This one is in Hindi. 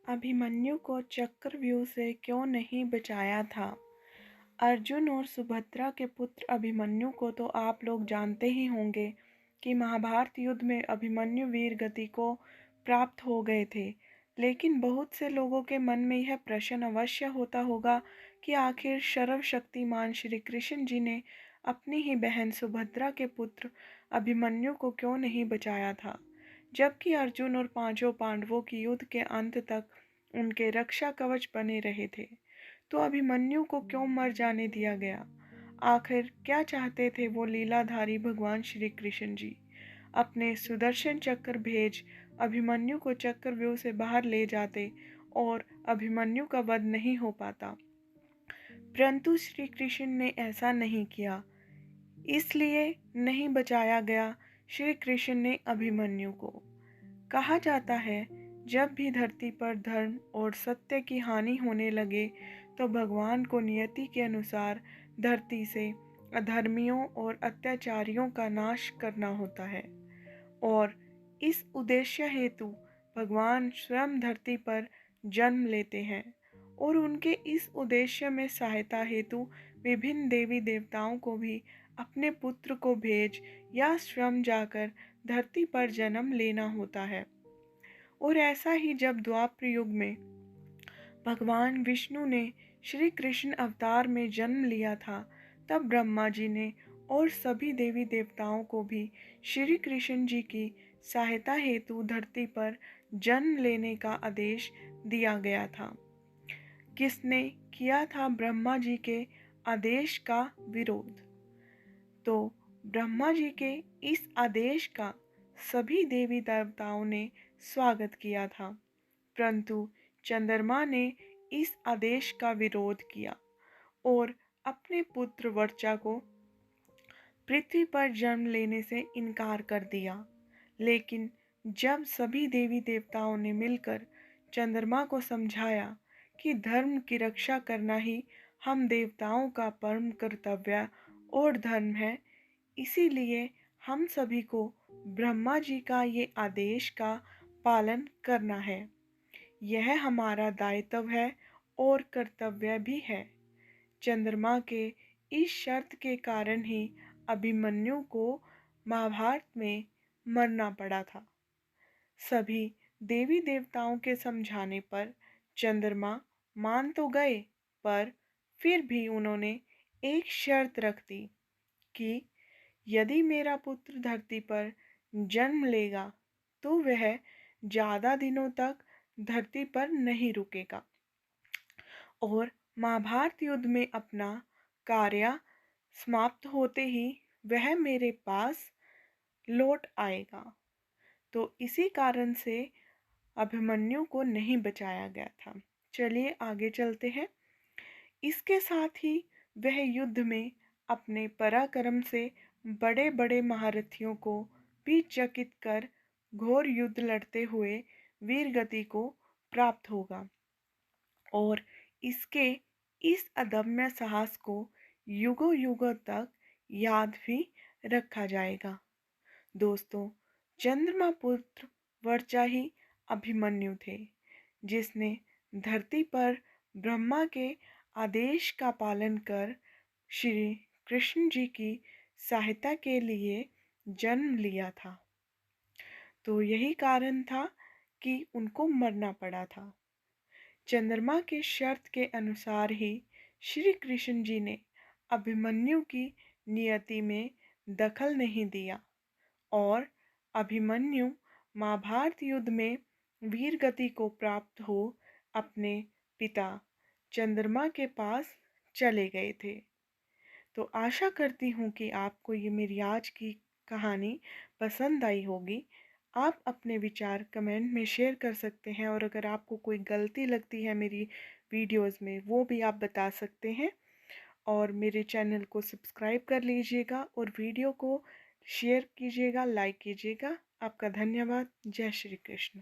अभिमन्यु को चक्रव्यूह से क्यों नहीं बचाया था? अर्जुन और सुभद्रा के पुत्र अभिमन्यु को तो आप लोग जानते ही होंगे कि महाभारत युद्ध में अभिमन्यु वीर गति को प्राप्त हो गए थे। लेकिन बहुत से लोगों के मन में यह प्रश्न अवश्य होता होगा कि आखिर सर्वशक्तिमान श्री कृष्ण जी ने अपनी ही बहन सुभद्रा के पुत्र अभिमन्यु को क्यों नहीं बचाया था, जबकि अर्जुन और पांचों पांडवों की युद्ध के अंत तक उनके रक्षा कवच बने रहे थे। तो अभिमन्यु को क्यों मर जाने दिया गया? आखिर क्या चाहते थे वो लीलाधारी भगवान श्री कृष्ण जी? अपने सुदर्शन चक्र भेज अभिमन्यु को चक्रव्यूह से बाहर ले जाते और अभिमन्यु का वध नहीं हो पाता, परंतु श्री कृष्ण ने ऐसा नहीं किया, इसलिए नहीं बचाया गया श्री कृष्ण ने अभिमन्यु को। कहा जाता है, जब भी धरती पर धर्म और सत्य की हानि होने लगे तो भगवान को नियति के अनुसार धरती से अधर्मियों और अत्याचारियों का नाश करना होता है, और इस उद्देश्य हेतु भगवान स्वयं धरती पर जन्म लेते हैं और उनके इस उद्देश्य में सहायता हेतु विभिन्न देवी देवताओं को भी अपने पुत्र को भेज या स्वयं जाकर धरती पर जन्म लेना होता है। और ऐसा ही जब द्वापर युग में भगवान विष्णु ने श्री कृष्ण अवतार में जन्म लिया था, तब ब्रह्मा जी ने और सभी देवी देवताओं को भी श्री कृष्ण जी की सहायता हेतु धरती पर जन्म लेने का आदेश दिया गया था। किसने किया था ब्रह्मा जी के आदेश का विरोध? तो ब्रह्मा जी के इस आदेश का सभी देवी देवताओं ने स्वागत किया था, परंतु चंद्रमा ने इस आदेश का विरोध किया और अपने पुत्र वर्चा को पृथ्वी पर जन्म लेने से इनकार कर दिया। लेकिन जब सभी देवी देवताओं ने मिलकर चंद्रमा को समझाया कि धर्म की रक्षा करना ही हम देवताओं का परम कर्तव्य और धर्म है, इसीलिए हम सभी को ब्रह्मा जी का ये आदेश का पालन करना है। यह हमारा दायित्व है और कर्तव्य भी है। चंद्रमा के इस शर्त के कारण ही अभिमन्यु को महाभारत में मरना पड़ा था। सभी देवी देवताओं के समझाने पर चंद्रमा मान तो गए, पर फिर भी उन्होंने एक शर्त रख दी कि यदि मेरा पुत्र धरती पर जन्म लेगा तो वह ज़्यादा दिनों तक धरती पर नहीं रुकेगा और महाभारत युद्ध में अपना कार्य समाप्त होते ही वह मेरे पास लौट आएगा। तो इसी कारण से अभिमन्यु को नहीं बचाया गया था। चलिए आगे चलते हैं। इसके साथ ही वह युद्ध में अपने पराक्रम से बड़े बड़े महारथियों को भी चकित कर घोर युद्ध लड़ते हुए वीरगति को प्राप्त होगा और इसके इस अदम्य साहस को युगों युगों तक याद भी रखा जाएगा। दोस्तों, चंद्रमा पुत्र वर्चा ही अभिमन्यु थे, जिसने धरती पर ब्रह्मा के आदेश का पालन कर श्री कृष्ण जी की सहायता के लिए जन्म लिया था। तो यही कारण था कि उनको मरना पड़ा था। चंद्रमा के शर्त के अनुसार ही श्री कृष्ण जी ने अभिमन्यु की नियति में दखल नहीं दिया और अभिमन्यु महाभारत युद्ध में वीरगति को प्राप्त हो अपने पिता चंद्रमा के पास चले गए थे। तो आशा करती हूँ कि आपको ये मेरी आज की कहानी पसंद आई होगी। आप अपने विचार कमेंट में शेयर कर सकते हैं और अगर आपको कोई गलती लगती है मेरी वीडियोस में वो भी आप बता सकते हैं। और मेरे चैनल को सब्सक्राइब कर लीजिएगा और वीडियो को शेयर कीजिएगा, लाइक कीजिएगा। आपका धन्यवाद। जय श्री कृष्ण।